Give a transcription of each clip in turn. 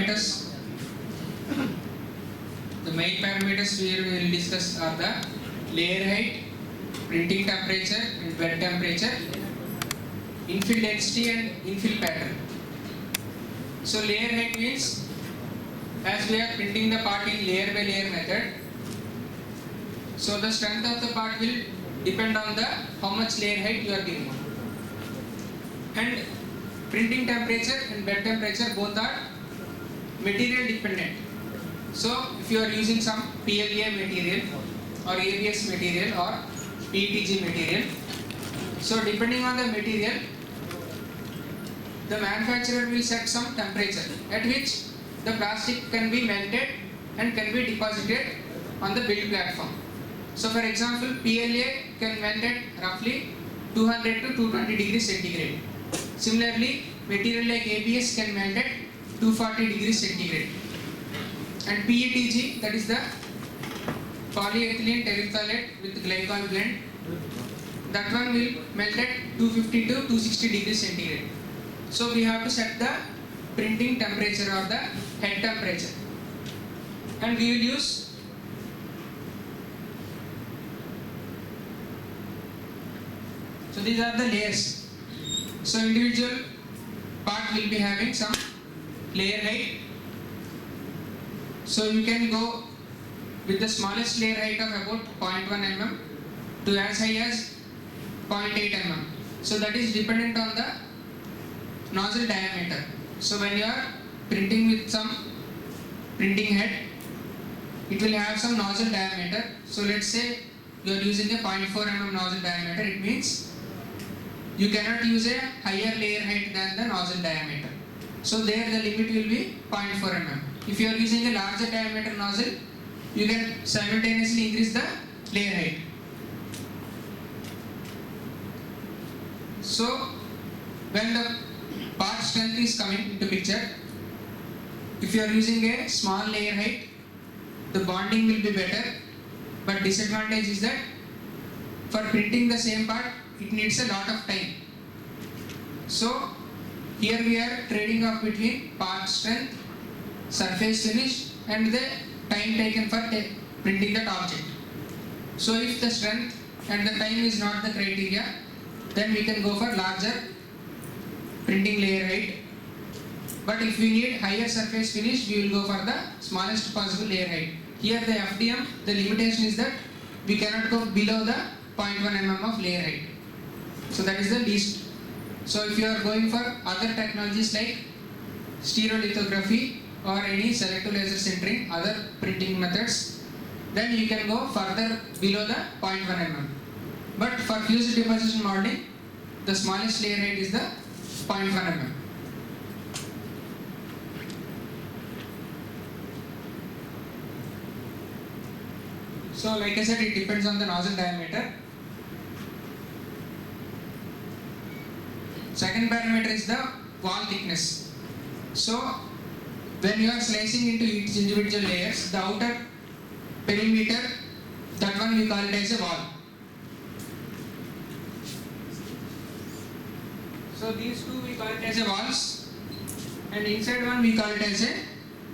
parameters. The main parameters we will discuss are the layer height, printing temperature and bed temperature, infill density and infill pattern. So layer height means, as we are printing the part in layer by layer method, so the strength of the part will depend on the how much layer height you are giving. And printing temperature and bed temperature both are material dependent. So if you are using some PLA material or ABS material or PETG material, so depending on the material, the manufacturer will set some temperature at which the plastic can be melted and can be deposited on the build platform. So for example, PLA can melt at roughly 200 to 220 degrees centigrade. Similarly, material like ABS can melt at 240 degrees centigrade. And PETG, that is the polyethylene terephthalate with glycol blend, that one will melt at 250 to 260 degrees centigrade. So we have to set the printing temperature or the head temperature. And we will use so these are the layers. So individual part will be having some layer height. So you can go with the smallest layer height of about 0.1 mm to as high as 0.8 mm. So that is dependent on the nozzle diameter. So when you are printing with some printing head, it will have some nozzle diameter. So let's say you are using a 0.4 mm nozzle diameter. It means you cannot use a higher layer height than the nozzle diameter. So there the limit will be 0.4 mm. If you are using a larger diameter nozzle, you can simultaneously increase the layer height. So when the part strength is coming into picture, if you are using a small layer height, the bonding will be better, but disadvantage is that for printing the same part, it needs a lot of time. So here we are trading off between part strength, surface finish and the time taken for printing that object. So if the strength and the time is not the criteria, then we can go for larger printing layer height. But if we need higher surface finish, we will go for the smallest possible layer height. Here the FDM, the limitation is that we cannot go below the 0.1 mm of layer height. So that is the least. So if you are going for other technologies like stereolithography or any selective laser sintering, other printing methods, then you can go further below the 0.1 mm. But for fused deposition molding, the smallest layer height is the 0.1 mm. So like I said, it depends on the nozzle diameter. Second parameter is the wall thickness. So when you are slicing into each individual layers, the outer perimeter, that one we call it as a wall. So these two we call it as a walls, and inside one we call it as a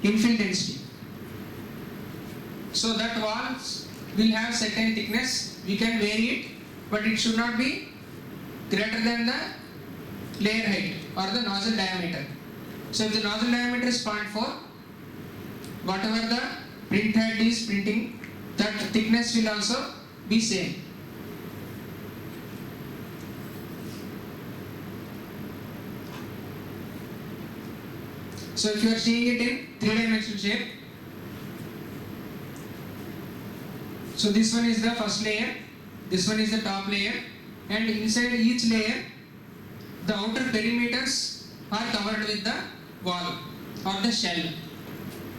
infill density. So that walls will have certain thickness, we can vary it, but it should not be greater than the layer height or the nozzle diameter. So if the nozzle diameter is 0.4, whatever the print head is printing, that thickness will also be same. So if you are seeing it in 3-dimensional shape, so this one is the first layer, this one is the top layer, and inside each layer, the outer perimeters are covered with the wall or the shell.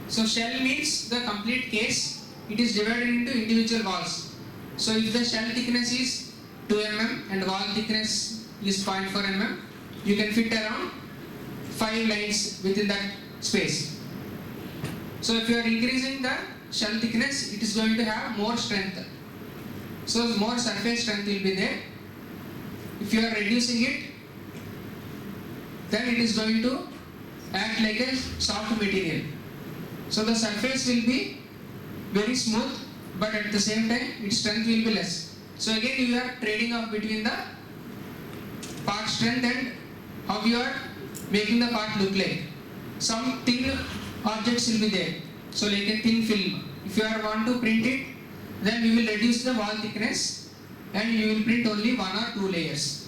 So shell means the complete case, it is divided into individual walls. So if the shell thickness is 2 mm and wall thickness is 0.4 mm, you can fit around 5 lines within that space. So if you are increasing the shell thickness, it is going to have more strength. So more surface strength will be there. If you are reducing it, then it is going to act like a soft material. So the surface will be very smooth, but at the same time its strength will be less. So again you are trading off between the part strength and how you are making the part look like. Some thin objects will be there. So like a thin film. If you want to print it, then you will reduce the wall thickness and you will print only 1 or 2 layers.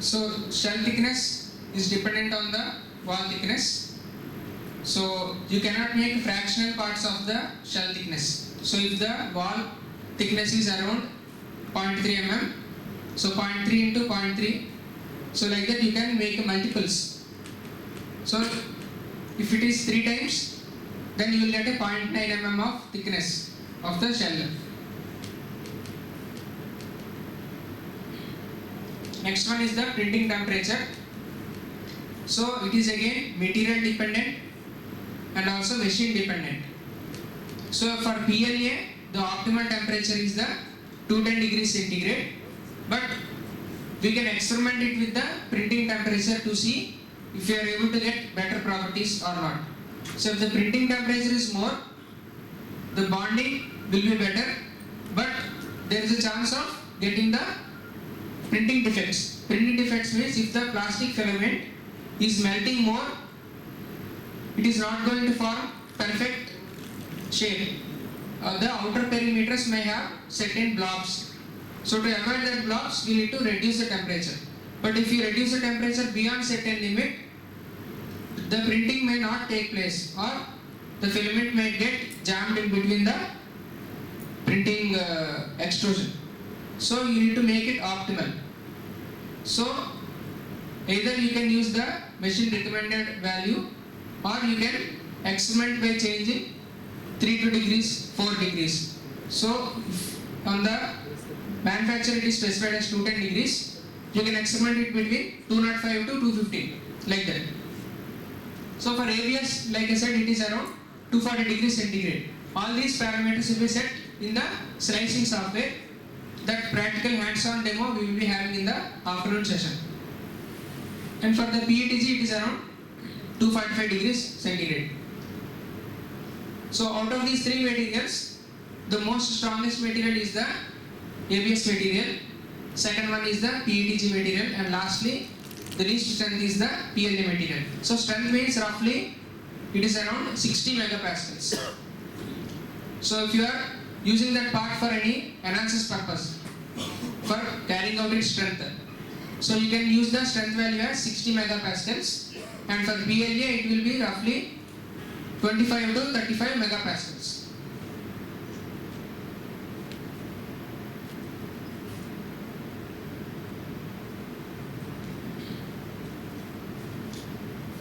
So shell thickness is dependent on the wall thickness. So you cannot make fractional parts of the shell thickness. So if the wall thickness is around 0.3 mm, so 0.3 into 0.3, so like that you can make multiples. So if it is 3 times, then you will get a 0.9 mm of thickness of the shell. Next one is the printing temperature. So it is again material dependent and also machine dependent. So for PLA, the optimal temperature is the 210 degrees centigrade, but we can experiment it with the printing temperature to see if you are able to get better properties or not. So if the printing temperature is more, the bonding will be better, but there is a chance of getting the printing defects. Printing defects means if the plastic filament is melting more, it is not going to form perfect shape. The outer perimeters may have certain blobs. So to avoid that blobs, we need to reduce the temperature. But if you reduce the temperature beyond certain limit, the printing may not take place, or the filament may get jammed in between the printing extrusion. So you need to make it optimal. So either you can use the machine recommended value, or you can experiment by changing 3 degrees, 4 degrees. So on the manufacturer it is specified as 210 degrees. You can experiment it between 205 to 215, like that. So for ABS, like I said, it is around 240 degrees centigrade. All these parameters will be set in the slicing software. That practical hands-on demo we will be having in the afternoon session. And for the PETG, it is around 245 degrees centigrade. So out of these 3 materials, the most strongest material is the ABS material, second one is the PETG material, and lastly the least strength is the PLA material. So strength means roughly it is around 60 megapascals. So if you are using that part for any analysis purpose, for carrying out its strength, so you can use the strength value as 60 megapascals, and for PLA it will be roughly 25 to 35 megapascals.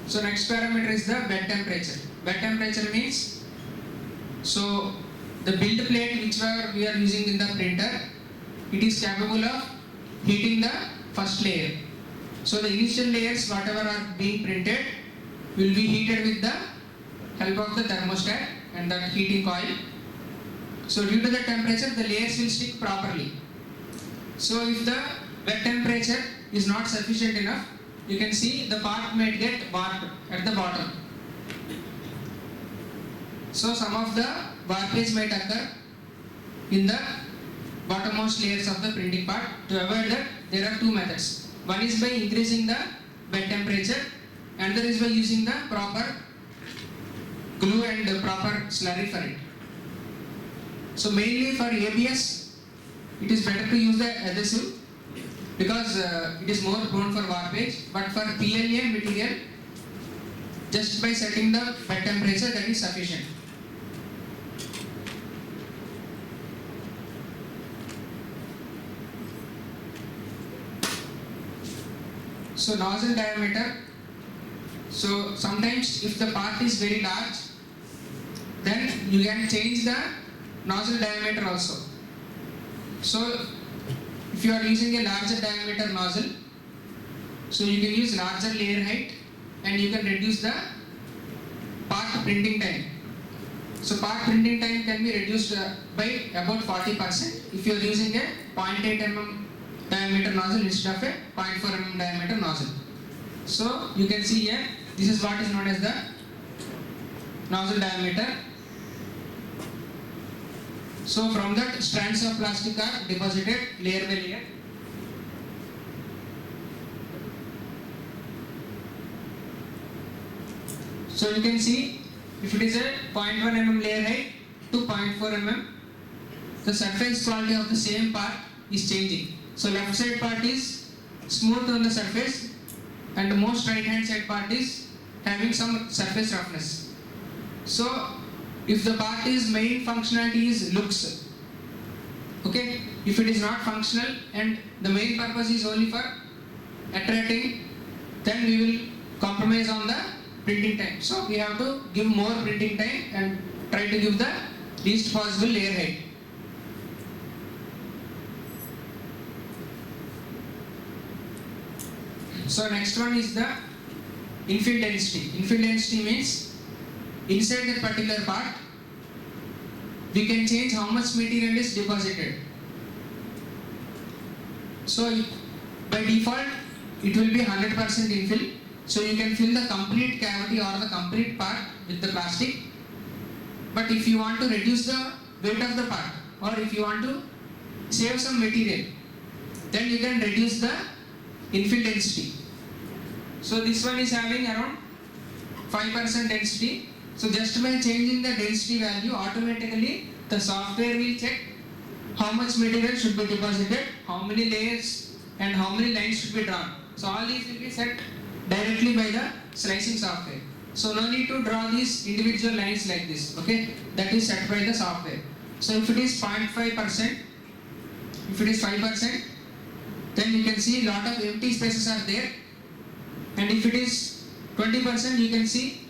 So next parameter is the bed temperature. Bed temperature means, so the build plate which we are using in the printer, it is capable of heating the first layer. So the initial layers whatever are being printed will be heated with the help of the thermostat and that heating coil. So due to the temperature the layers will stick properly. So if the bed temperature is not sufficient enough, you can see the part might get warped at the bottom. So some of the warpage might occur in the bottommost layers of the printing part. To avoid that, there are 2 methods. One is by increasing the bed temperature, another is by using the proper glue and proper slurry for it. So mainly for ABS, it is better to use the adhesive because it is more prone for warpage, but for PLA material, just by setting the bed temperature, that is sufficient. So nozzle diameter, so sometimes if the part is very large, then you can change the nozzle diameter also. So if you are using a larger diameter nozzle, so you can use larger layer height and you can reduce the part printing time. So part printing time can be reduced by about 40% if you are using a 0.8 mm diameter nozzle instead of a 0.4 mm diameter nozzle. So you can see here, this is what is known as the nozzle diameter. So from that, strands of plastic are deposited layer by layer. So you can see, if it is a 0.1 mm layer height to 0.4 mm, the surface quality of the same part is changing. So left side part is smooth on the surface, and the most right hand side part is having some surface roughness. So if the part is main functionality is looks, okay, if it is not functional and the main purpose is only for attracting, then we will compromise on the printing time. So we have to give more printing time and try to give the least possible layer height. So next one is the infill density. Infill density means inside that particular part we can change how much material is deposited. So by default it will be 100% infill. So you can fill the complete cavity or the complete part with the plastic. But if you want to reduce the weight of the part, or if you want to save some material, then you can reduce the infill density. So this one is having around 5% density. So just by changing the density value, automatically the software will check how much material should be deposited, how many layers and how many lines should be drawn. So all these will be set directly by the slicing software. So no need to draw these individual lines like this, okay? That is set by the software. So if it is 0.5%, if it is 5%, then you can see lot of empty spaces are there. And if it is 20%, you can see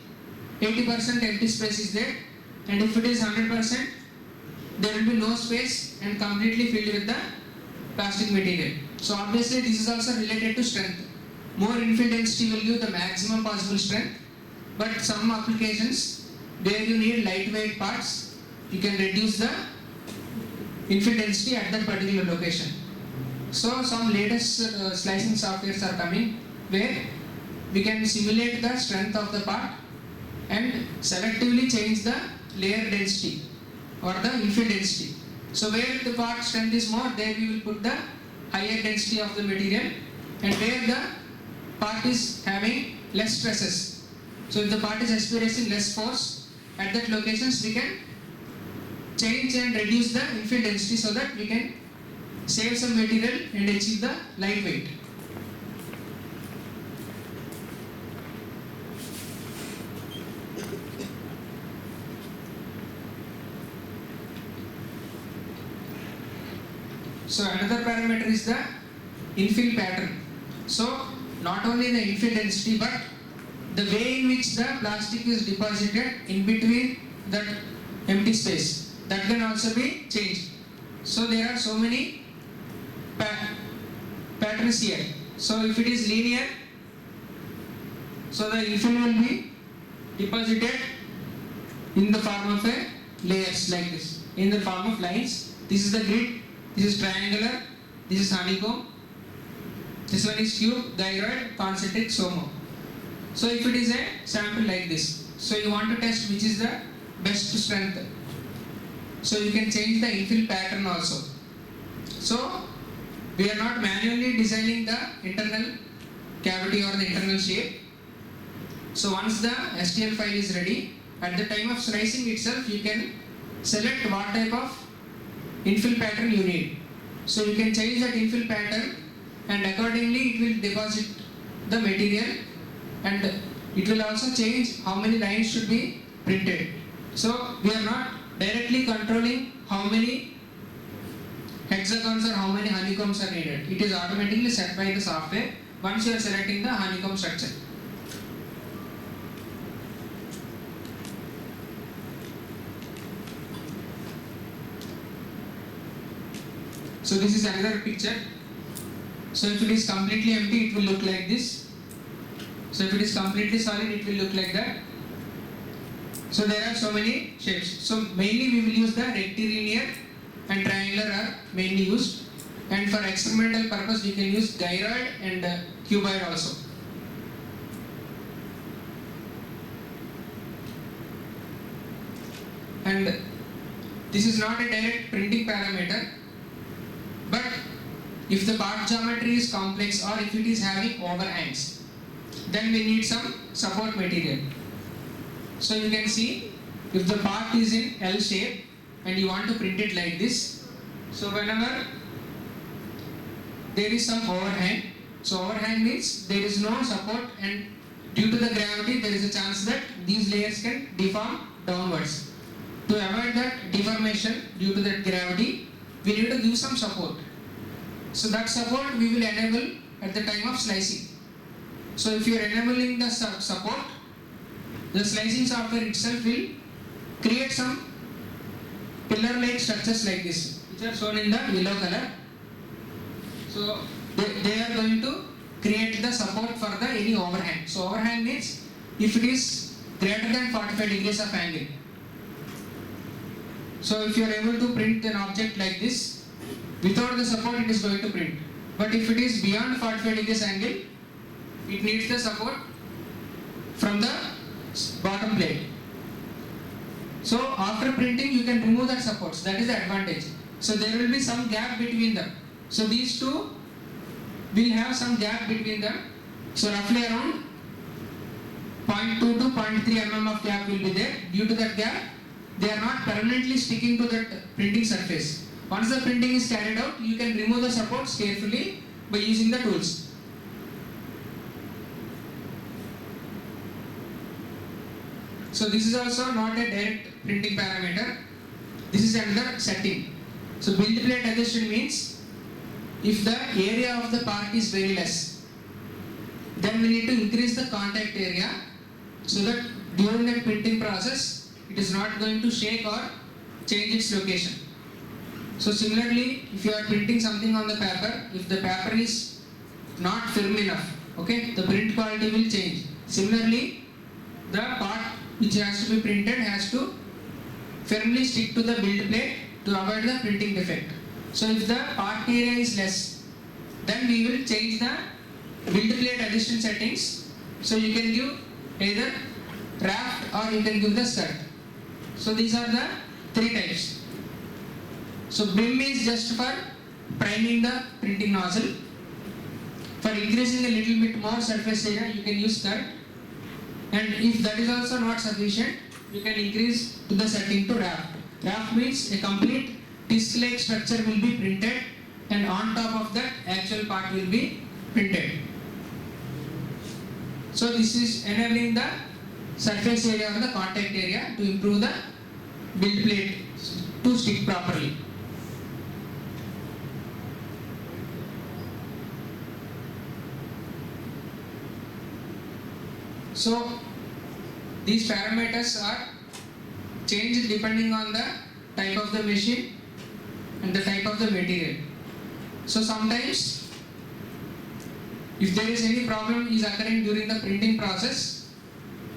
80% empty space is there. And if it is 100%, there will be no space and completely filled with the plastic material. So obviously this is also related to strength. More infill density will give the maximum possible strength, but some applications where you need lightweight parts, you can reduce the infill density at that particular location. So some latest slicing softwares are coming where we can simulate the strength of the part and selectively change the layer density or the infill density. So where the part strength is more, there we will put the higher density of the material, and where the part is having less stresses. So if the part is experiencing less force, at that locations we can change and reduce the infill density so that we can save some material and achieve the lightweight. So another parameter is the infill pattern. So not only the infill density, but the way in which the plastic is deposited in between that empty space, that can also be changed. So there are so many patterns here. So if it is linear, so the infill will be deposited in the form of a layers like this, in the form of lines. This is the grid, this is triangular, this is honeycomb, this one is cube, gyroid, concentric, so on. So if it is a sample like this, so you want to test which is the best strength, so you can change the infill pattern also. So we are not manually designing the internal cavity or the internal shape. So once the STL file is ready, at the time of slicing itself you can select what type of infill pattern you need. So you can change that infill pattern, and accordingly it will deposit the material, and it will also change how many lines should be printed. So we are not directly controlling how many hexagons or how many honeycombs are needed. It is automatically set by the software once you are selecting the honeycomb structure. So this is another picture. So if it is completely empty, it will look like this. So if it is completely solid, it will look like that. So there are so many shapes. So mainly we will use the rectilinear and triangular are mainly used. And for experimental purpose we can use gyroid and cuboid also. And this is not a direct printing parameter, but if the part geometry is complex or if it is having overhangs, then we need some support material. So you can see if the part is in L shape and you want to print it like this, so whenever there is some overhang, so overhang means there is no support, and due to the gravity there is a chance that these layers can deform downwards. To avoid that deformation due to that gravity, we need to give some support. So that support we will enable at the time of slicing. So if you are enabling the support, the slicing software itself will create some pillar-like structures like this, which are shown in the yellow color. So they are going to create the support for the any overhang. So overhang means if it is greater than 45 degrees of angle. So if you are able to print an object like this, without the support it is going to print. But if it is beyond 45 degrees angle, it needs the support from the bottom plate. So after printing you can remove that supports, that is the advantage. So there will be some gap between them. So these two will have some gap between them. So roughly around 0.2 to 0.3 mm of gap will be there. Due to that gap, they are not permanently sticking to that printing surface. Once the printing is carried out, you can remove the supports carefully by using the tools. So this is also not a direct printing parameter. This is another setting. So build plate adjustment means if the area of the part is very less, then we need to increase the contact area so that during the printing process it is not going to shake or change its location. So similarly, if you are printing something on the paper, if the paper is not firm enough, okay, the print quality will change. Similarly, the part which has to be printed has to firmly stick to the build plate to avoid the printing defect. So if the part area is less, then we will change the build plate adjustment settings. So you can give either raft or you can give the skirt. So these are the three types. So brim is just for priming the printing nozzle. For increasing a little bit more surface area, you can use skirt. And if that is also not sufficient, you can increase to the setting to raft. Raft means a complete disc-like structure will be printed, and on top of that actual part will be printed. So this is enabling the surface area or the contact area to improve the build plate to stick properly. So these parameters are changed depending on the type of the machine and the type of the material. So sometimes if there is any problem is occurring during the printing process,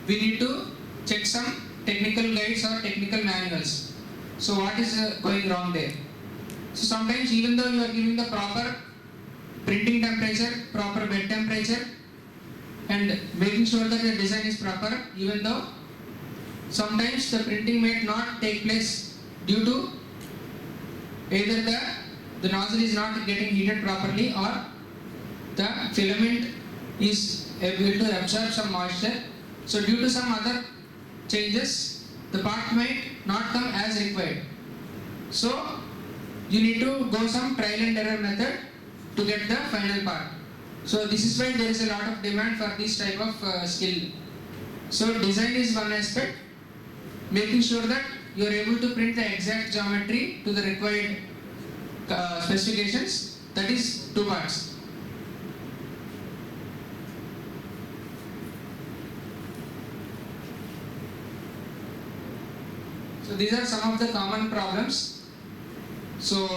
we need to check some technical guides or technical manuals. So what is going wrong there? So sometimes even though you are giving the proper printing temperature, proper bed temperature, and making sure that the design is proper, even though sometimes the printing may not take place due to either the nozzle is not getting heated properly or the filament is able to absorb some moisture. So due to some other changes, the part might not come as required. So you need to go some trial and error method to get the final part. So this is why there is a lot of demand for this type of skill. So design is one aspect, making sure that you are able to print the exact geometry to the required specifications, that is two parts. So these are some of the common problems. So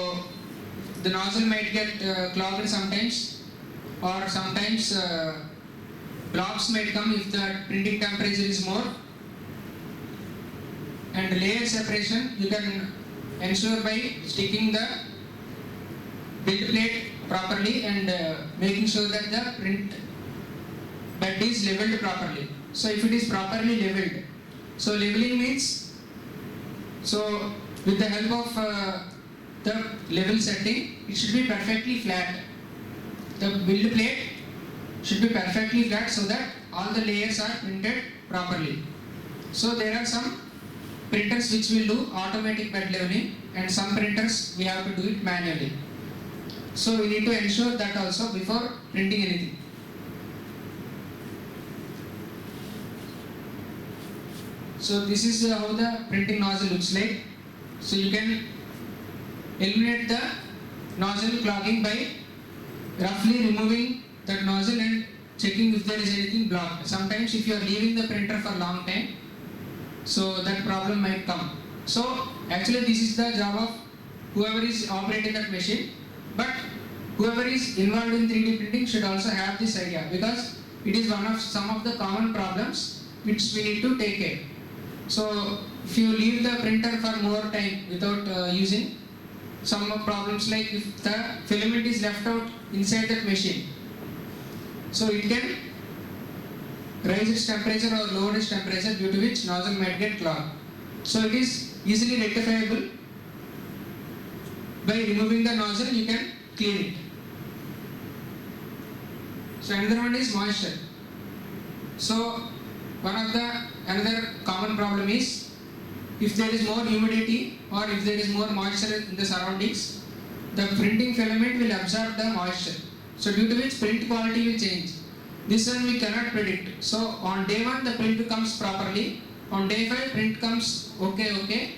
the nozzle might get clogged sometimes, or sometimes blocks might come if the printing temperature is more. and layer separation you can ensure by sticking the build plate properly and making sure that the print bed is leveled properly. So if it is properly leveled, so leveling means, so with the help of the level setting, it should be perfectly flat. The build plate should be perfectly flat so that all the layers are printed properly. So there are some printers which will do automatic bed leveling, and some printers we have to do it manually. So we need to ensure that also before printing anything. So this is how the printing nozzle looks like. So you can eliminate the nozzle clogging by roughly removing that nozzle and checking if there is anything blocked. Sometimes if you are leaving the printer for a long time, so that problem might come. So actually this is the job of whoever is operating that machine, but whoever is involved in 3D printing should also have this idea, because it is one of some of the common problems which we need to take care. So if you leave the printer for more time without using, some problems like if the filament is left out inside that machine, so it can raise its temperature or lower its temperature, due to which nozzle might get clogged. So it is easily rectifiable. By removing the nozzle, you can clean it. So another one is moisture. So another common problem is, if there is more humidity or if there is more moisture in the surroundings, the printing filament will absorb the moisture. So due to which print quality will change. This one we cannot predict. So on day 1 the print comes properly, on day 5 print comes okay,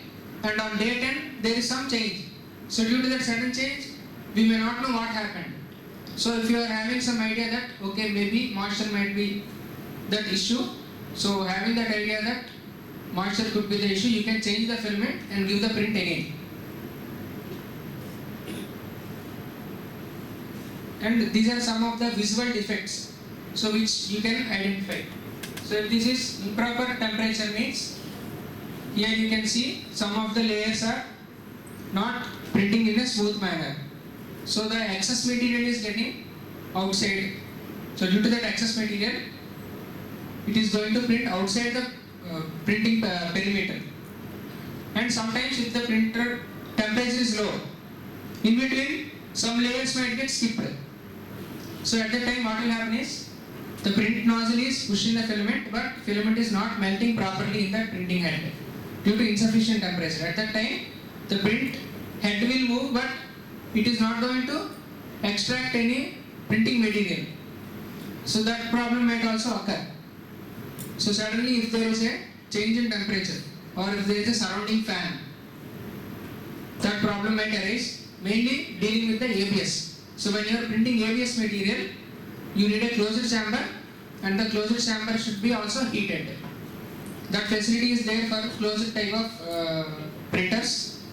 and on day 10 there is some change. So due to that sudden change, we may not know what happened. So if you are having some idea that okay, maybe moisture might be that issue, so having that idea that moisture could be the issue, you can change the filament and give the print again. And these are some of the visual defects, so which you can identify. So if this is improper temperature means, here you can see some of the layers are not printing in a smooth manner. So the excess material is getting outside. So due to that excess material, it is going to print outside the printing perimeter. And sometimes if the printer temperature is low, in between some layers might get skipped. So at that time what will happen is, the print nozzle is pushing the filament, but filament is not melting properly in the printing head due to insufficient temperature. At that time the print head will move, but it is not going to extract any printing material. So that problem might also occur. So suddenly if there is a change in temperature or if there is a surrounding fan, that problem might arise, mainly dealing with the ABS. So when you are printing ABS material, you need a closed chamber, and the closed chamber should be also heated. That facility is there for closed type of printers.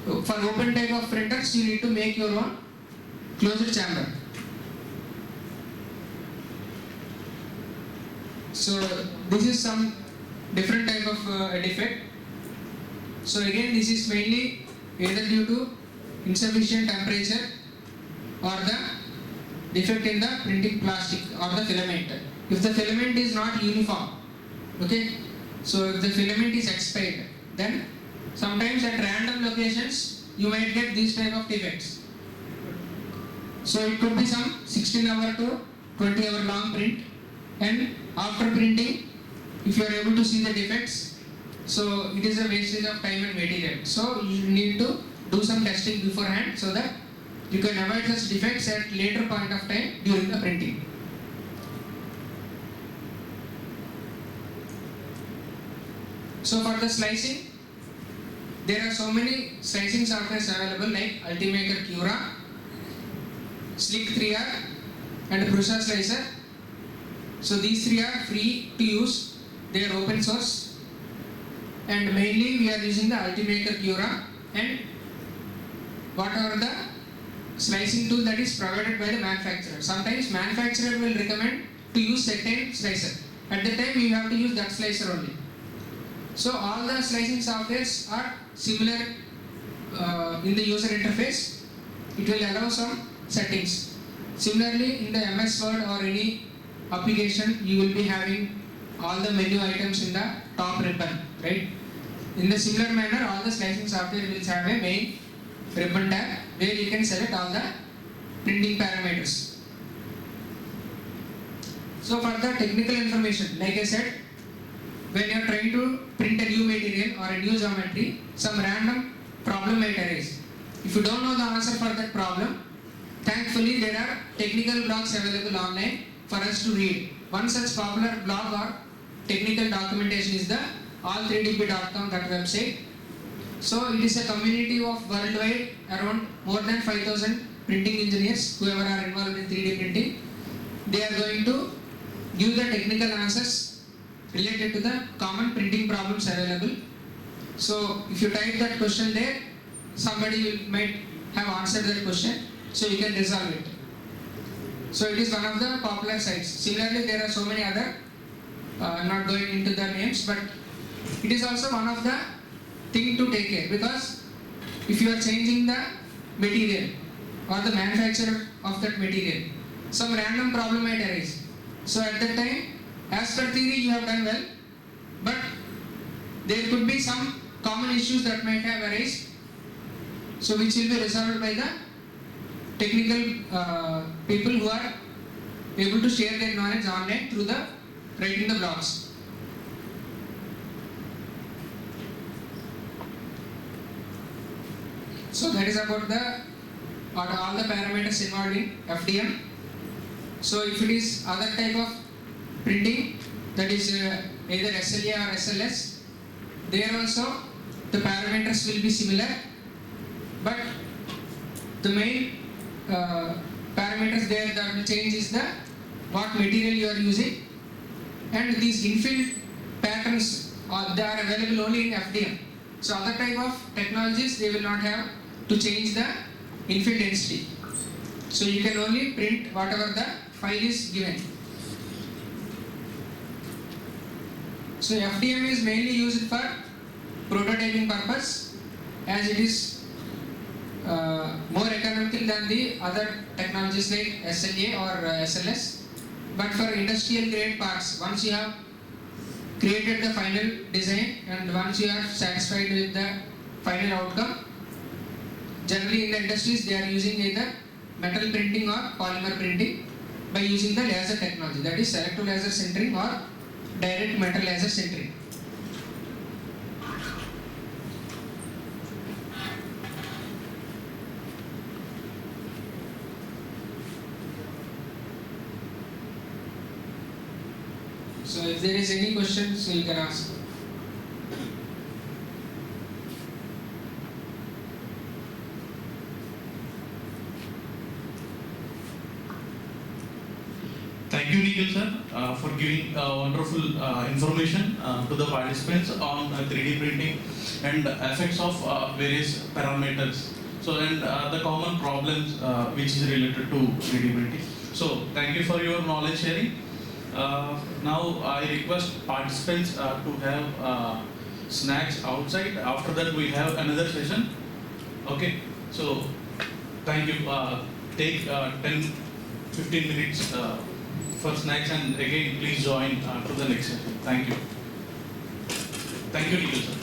For open type of printers, you need to make your own closed chamber. So this is some different type of defect. So again, this is mainly either due to insufficient temperature or the defect in the printing plastic or the filament. If the filament is not uniform, okay, so if the filament is expired, then sometimes at random locations you might get these type of defects. So it could be some 16-hour to 20-hour long print, and after printing, if you are able to see the defects, so it is a wastage of time and material. So you need to do some testing beforehand so that you can avoid such defects at later point of time during the printing. So for the slicing, there are so many slicing softwares available like Ultimaker Cura, Slick 3R and Prusa Slicer. So these three are free to use, they are open source, and mainly we are using the Ultimaker Cura and whatever the slicing tool that is provided by the manufacturer. Sometimes manufacturer will recommend to use certain slicer. At the time you have to use that slicer only. So all the slicing softwares are similar in the user interface. It will allow some settings. Similarly, in the MS Word or any application, you will be having all the menu items in the top ribbon, right? In the similar manner, all the slicing software will have a main ribbon tab where you can select all the printing parameters. So for the technical information, like I said, when you are trying to print a new material or a new geometry, some random problem might arise. If you don't know the answer for that problem, thankfully there are technical blogs available online for us to read. One such popular blog or technical documentation is the all3dp.com, that website. So it is a community of worldwide around more than 5,000 printing engineers, whoever are involved in 3D printing. They are going to give the technical answers related to the common printing problems available. So if you type that question there, somebody might have answered that question, so you can resolve it. So it is one of the popular sites. Similarly, there are so many other, not going into the names, but it is also one of the thing to take care, because if you are changing the material or the manufacturer of that material, some random problem might arise. So at that time, as per theory you have done well, but there could be some common issues that might have arisen, so which will be resolved by the technical people who are able to share their knowledge online through the writing the blogs. So that is about the all the parameters involved in FDM. So if it is other type of printing, that is either SLA or SLS, there also the parameters will be similar, but the main parameters there that will change is the what material you are using, and these infill patterns they are available only in FDM. So other type of technologies, they will not have to change the infill density. So you can only print whatever the file is given. So FDM is mainly used for prototyping purpose, as it is more economical than the other technologies like SLA or SLS. But for industrial grade parts, once you have created the final design and once you are satisfied with the final outcome, generally in the industries they are using either metal printing or polymer printing by using the laser technology, that is selective laser sintering or direct metal laser sintering. So if there is any questions, you can ask. Thank you, Nikhil sir, for giving wonderful information to the participants on 3D printing and effects of various parameters. So, and the common problems which is related to 3D printing. So, thank you for your knowledge sharing. Now, I request participants to have snacks outside. After that, we have another session. Okay. So, thank you. Take 10-15 minutes for snacks, and again please join to the next session. Thank you. Thank you, Nikhil sir.